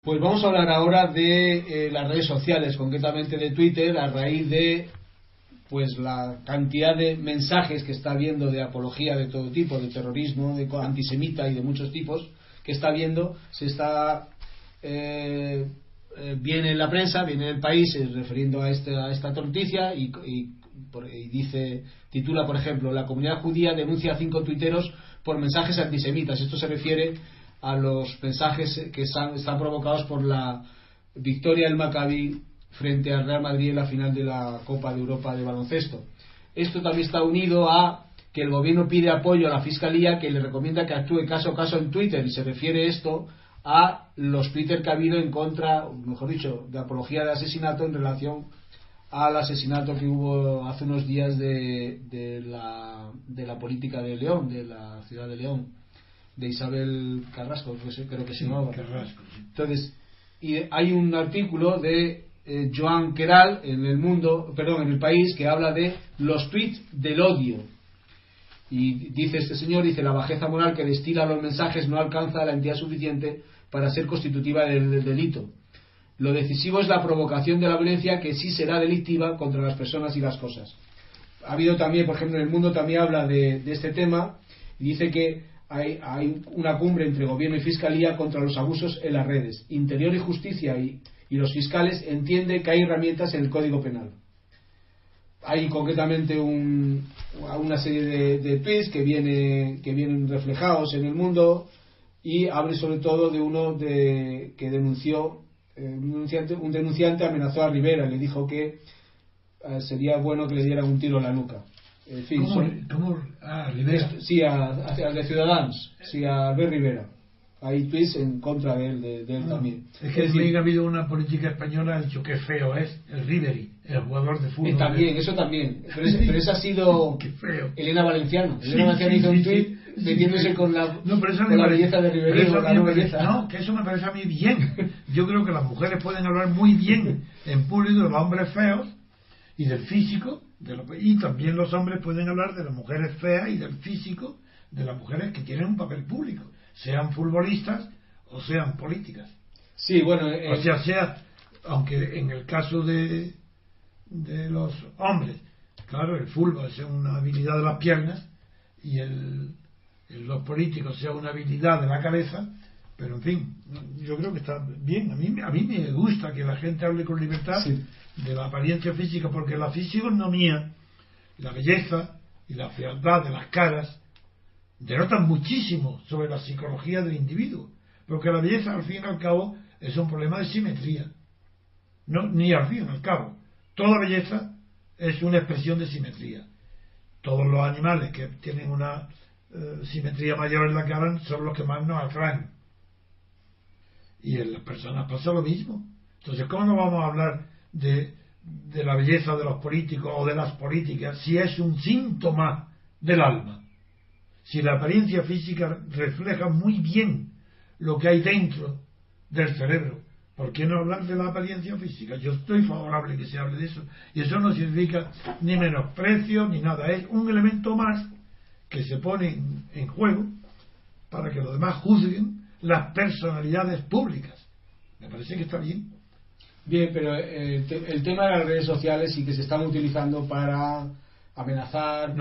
Pues vamos a hablar ahora de las redes sociales, concretamente de Twitter, a raíz de pues la cantidad de mensajes que está habiendo de apología de todo tipo, de terrorismo, de antisemita y de muchos tipos que está habiendo. Se está viene en la prensa, viene en el país refiriendo a esta noticia y dice, titula por ejemplo: la comunidad judía denuncia a 5 tuiteros por mensajes antisemitas. Esto se refiere a los mensajes que están provocados por la victoria del Maccabi frente al Real Madrid en la final de la Copa de Europa de baloncesto. Esto también está unido a que el gobierno pide apoyo a la Fiscalía, que le recomienda que actúe caso a caso en Twitter, y se refiere esto a los Twitter que ha habido en contra, mejor dicho, de apología de asesinato en relación al asesinato que hubo hace unos días de la política de León, de la ciudad de León, de Isabel Carrasco, creo que se llamaba. Carrasco, sí. Entonces, y hay un artículo de Joan Queralt en en El País, que habla de los tweets del odio. Y dice este señor, la bajeza moral que destila los mensajes no alcanza la entidad suficiente para ser constitutiva del delito. Lo decisivo es la provocación de la violencia, que sí será delictiva contra las personas y las cosas. Ha habido también, por ejemplo, en El Mundo también habla de este tema, y dice que hay una cumbre entre gobierno y fiscalía contra los abusos en las redes. Interior y Justicia y los fiscales entienden que hay herramientas en el Código Penal. Hay concretamente una serie de tweets que vienen reflejados en El Mundo, y abre sobre todo de uno que denunció un denunciante amenazó a Rivera y le dijo que sería bueno que le dieran un tiro en la nuca. En fin, ¿Cómo? Rivera. Sí, al de Ciudadanos, sí, a Albert Rivera. Hay tweets en contra de él también. Es que también ha habido una política española, ha dicho que feo es el Ribery, el jugador de fútbol. También, eso también. Pero esa ha sido qué feo. Elena Valenciano. Elena Valenciano hizo un tweet metiéndose con la belleza de Ribery. No, que eso me parece a mí bien. Yo creo que las mujeres pueden hablar muy bien en público de los hombres feos y del físico, y también los hombres pueden hablar de las mujeres feas y del físico de las mujeres que tienen un papel público, sean futbolistas o sean políticas. Sí, bueno, o sea, aunque en el caso de los hombres, claro, el fútbol es una habilidad de las piernas y los políticos sea una habilidad de la cabeza, pero en fin, yo creo que está bien. A mí me gusta que la gente hable con libertad, sí, de la apariencia física, porque la fisionomía, la belleza y la fealdad de las caras denotan muchísimo sobre la psicología del individuo, porque la belleza al fin y al cabo es un problema de simetría. Ni al fin y al cabo, toda belleza es una expresión de simetría. Todos los animales que tienen una simetría mayor en la cara son los que más nos atraen, y en las personas pasa lo mismo. Entonces, ¿cómo no vamos a hablar de la belleza de los políticos o de las políticas si es un síntoma del alma? Si la apariencia física refleja muy bien lo que hay dentro del cerebro, ¿por qué no hablar de la apariencia física? Yo estoy favorable que se hable de eso, y eso no significa ni menosprecio ni nada, es un elemento más que se pone en juego para que los demás juzguen las personalidades públicas. Me parece que está bien. Bien, pero el tema de las redes sociales sí que se están utilizando para amenazar.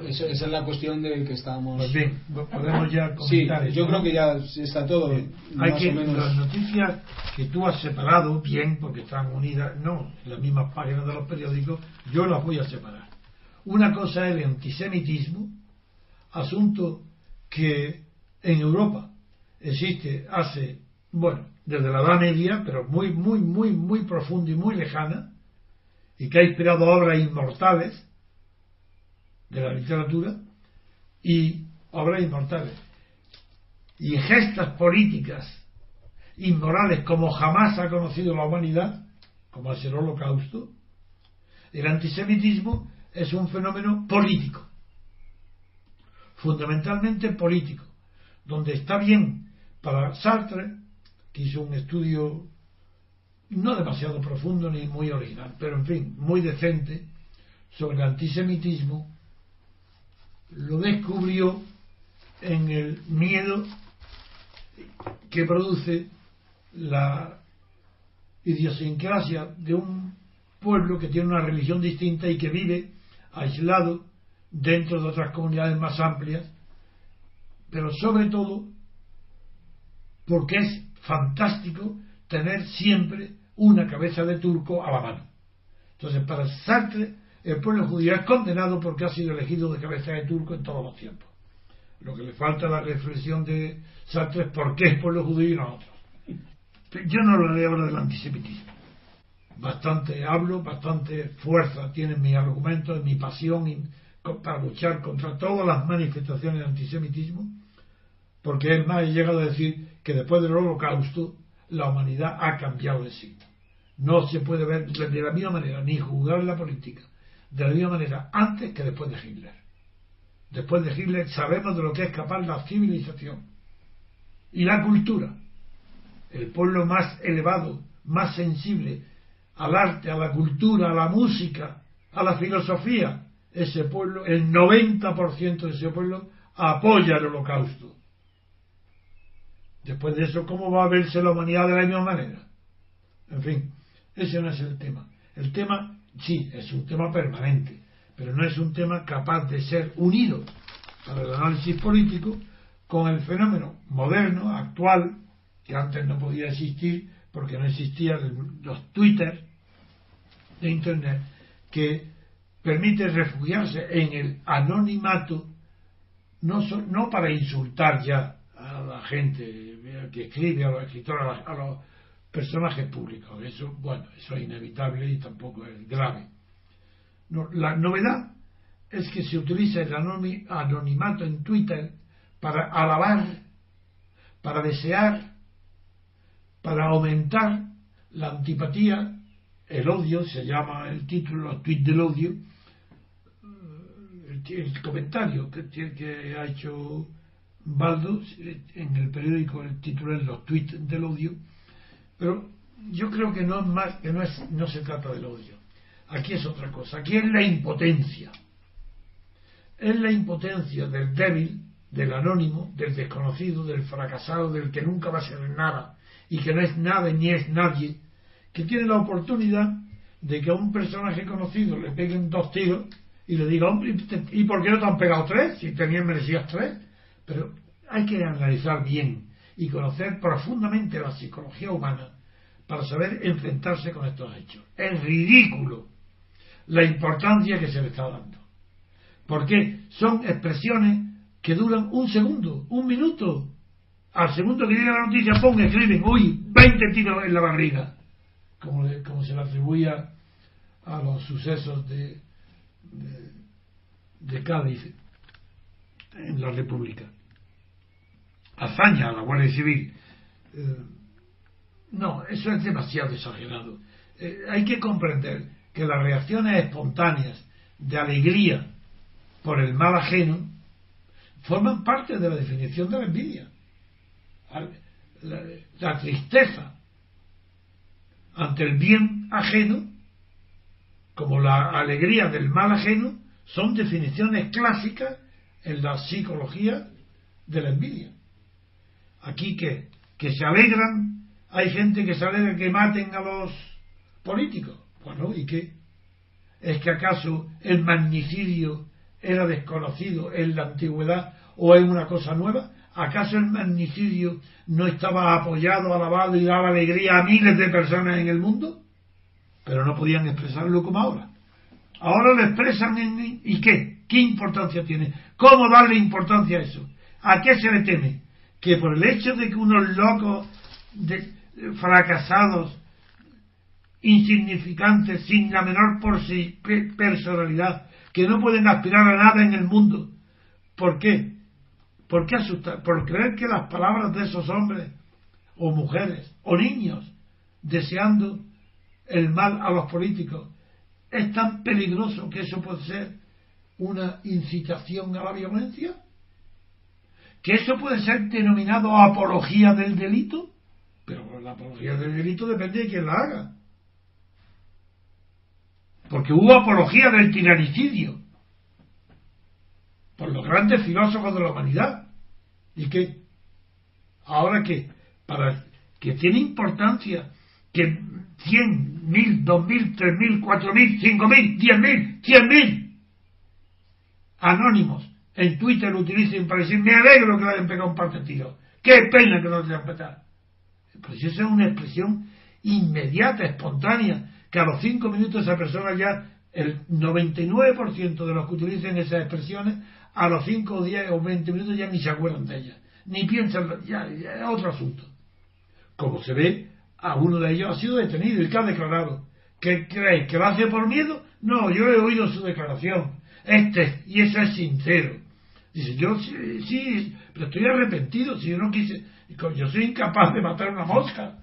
Esa es la cuestión de que estamos. Pues bien, podemos ya comentar. Sí, yo creo que ya está todo. Hay que las noticias que tú has separado bien, porque están unidas, no en las mismas páginas de los periódicos, yo las voy a separar. Una cosa es el antisemitismo, asunto que en Europa existe desde la Edad Media, pero muy, muy, muy, muy profunda y muy lejana, y que ha inspirado obras inmortales de la literatura, y obras inmortales y gestas políticas inmorales como jamás ha conocido la humanidad, como es el Holocausto. El antisemitismo es un fenómeno político, fundamentalmente político, donde está bien para Sartre, que hizo un estudio no demasiado profundo ni muy original, pero en fin, muy decente, sobre el antisemitismo. Lo descubrió en el miedo que produce la idiosincrasia de un pueblo que tiene una religión distinta y que vive aislado dentro de otras comunidades más amplias, pero sobre todo porque es fantástico tener siempre una cabeza de turco a la mano. Entonces, para Sartre, el pueblo judío es condenado porque ha sido elegido de cabeza de turco en todos los tiempos. Lo que le falta a la reflexión de Sartre es por qué es pueblo judío y no otros. Yo no hablaré ahora del antisemitismo. Bastante fuerza tienen mis argumentos, mi pasión para luchar contra todas las manifestaciones de antisemitismo, porque es más, he llegado a decir que después del Holocausto la humanidad ha cambiado de signo. No se puede ver de la misma manera, ni juzgar la política de la misma manera antes que después de Hitler. Después de Hitler sabemos de lo que es capaz la civilización y la cultura. El pueblo más elevado, más sensible al arte, a la cultura, a la música, a la filosofía, ese pueblo, el 90% de ese pueblo apoya el Holocausto. Después de eso, ¿cómo va a verse la humanidad de la misma manera? En fin, ese no es el tema. El tema, sí, es un tema permanente, pero no es un tema capaz de ser unido para el análisis político con el fenómeno moderno, actual, que antes no podía existir porque no existían los Twitter de Internet, que permite refugiarse en el anonimato, no para insultar ya a la gente que escribe, a los escritores, a los personajes públicos. Eso, bueno, eso es inevitable y tampoco es grave. No, la novedad es que se utiliza el anonimato en Twitter para alabar, para desear, para aumentar la antipatía, el odio, se llama el título, el tweet del odio, el comentario que ha hecho Baldo en el periódico, el título es los tweets del odio, pero yo creo que no es más, que no se trata del odio. Aquí es otra cosa, aquí es la impotencia. Es la impotencia del débil, del anónimo, del desconocido, del fracasado, del que nunca va a ser nada y que no es nada ni es nadie, que tiene la oportunidad de que a un personaje conocido le peguen 2 tiros y le diga, hombre, ¿y por qué no te han pegado 3? Si tenías merecidas 3. Pero hay que analizar bien y conocer profundamente la psicología humana para saber enfrentarse con estos hechos. Es ridículo la importancia que se le está dando, porque son expresiones que duran un segundo, un minuto. Al segundo que llega la noticia, escriben, uy, 20 tiros en la barriga, como se le atribuía a los sucesos de Cádiz en la República. Hazaña a la Guardia Civil. No, eso es demasiado exagerado. Hay que comprender que las reacciones espontáneas de alegría por el mal ajeno forman parte de la definición de la envidia. La tristeza ante el bien ajeno, como la alegría del mal ajeno, son definiciones clásicas en la psicología de la envidia. Aquí que se alegran, hay gente que se alegra que maten a los políticos. Bueno, ¿y qué? ¿Es que acaso el magnicidio era desconocido en la antigüedad o es una cosa nueva? ¿Acaso el magnicidio no estaba apoyado, alabado y daba alegría a miles de personas en el mundo? Pero no podían expresarlo como ahora. Ahora lo expresan ¿y qué? ¿Qué importancia tiene? ¿Cómo darle importancia a eso? ¿A qué se le teme? Que por el hecho de que unos locos fracasados, insignificantes, sin la menor personalidad, que no pueden aspirar a nada en el mundo. ¿Por qué? ¿Por qué asustar? Por creer que las palabras de esos hombres o mujeres o niños deseando el mal a los políticos es tan peligroso que eso puede ser una incitación a la violencia, que eso puede ser denominado apología del delito. Pero la apología del delito depende de quién la haga, porque hubo apología del tiranicidio por los grandes filósofos de la humanidad. ¿Y qué? Ahora que para que tiene importancia que 100, 1000, 2000, 3000, 4000, 5000, 10.000, 100.000 anónimos en Twitter lo utilicen para decir me alegro que le hayan pegado un par de tiros, qué pena que no le hayan pegado. Pues esa es una expresión inmediata, espontánea, que a los 5 minutos esa persona ya, el 99% de los que utilicen esas expresiones, a los 5 o 10 o 20 minutos ya ni se acuerdan de ellas, ni piensan, ya es otro asunto. Como se ve, a uno de ellos ha sido detenido y que ha declarado. ¿Qué creéis? ¿Que lo hace por miedo? No, yo he oído su declaración. Y ese es sincero. Dice, yo sí, pero estoy arrepentido, si yo no quise, yo soy incapaz de matar una mosca.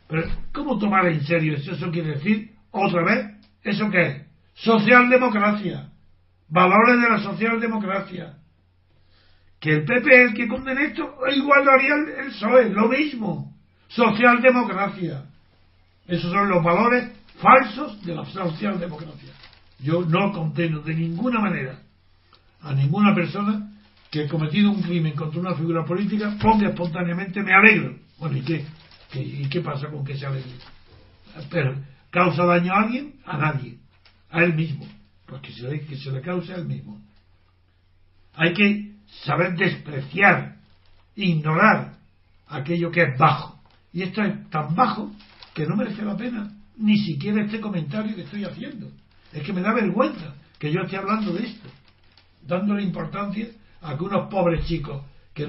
Pero, ¿cómo tomar en serio eso? Eso quiere decir, otra vez, ¿eso qué es? Socialdemocracia. Valores de la socialdemocracia. Que el PP es el que condena esto, igual lo haría el PSOE, lo mismo. Socialdemocracia. Esos son los valores falsos de la socialdemocracia. Yo no condeno de ninguna manera a ninguna persona que ha cometido un crimen contra una figura política ponga espontáneamente me alegro. Bueno, ¿y qué? ¿Y qué pasa con que se alegre? Pero, ¿causa daño a alguien? A nadie. A él mismo. Porque que se le cause a él mismo. Hay que saber despreciar, ignorar aquello que es bajo. Y esto es tan bajo que no merece la pena ni siquiera este comentario que estoy haciendo. Es que me da vergüenza que yo esté hablando de esto, dándole importancia a que unos pobres chicos que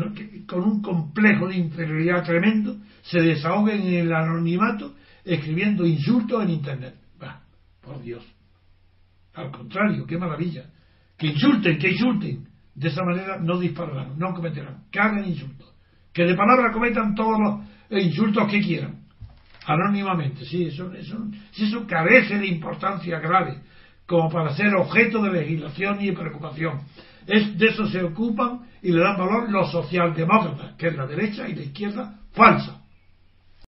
con un complejo de inferioridad tremendo se desahoguen en el anonimato escribiendo insultos en internet. Bah, por Dios. Al contrario, qué maravilla. Que insulten. De esa manera no dispararán, no cometerán. Que hagan insultos. Que de palabra cometan todos los insultos que quieran. Anónimamente, sí, eso carece de importancia grave como para ser objeto de legislación y de preocupación. De eso se ocupan y le dan valor los socialdemócratas, que es la derecha y la izquierda falsa.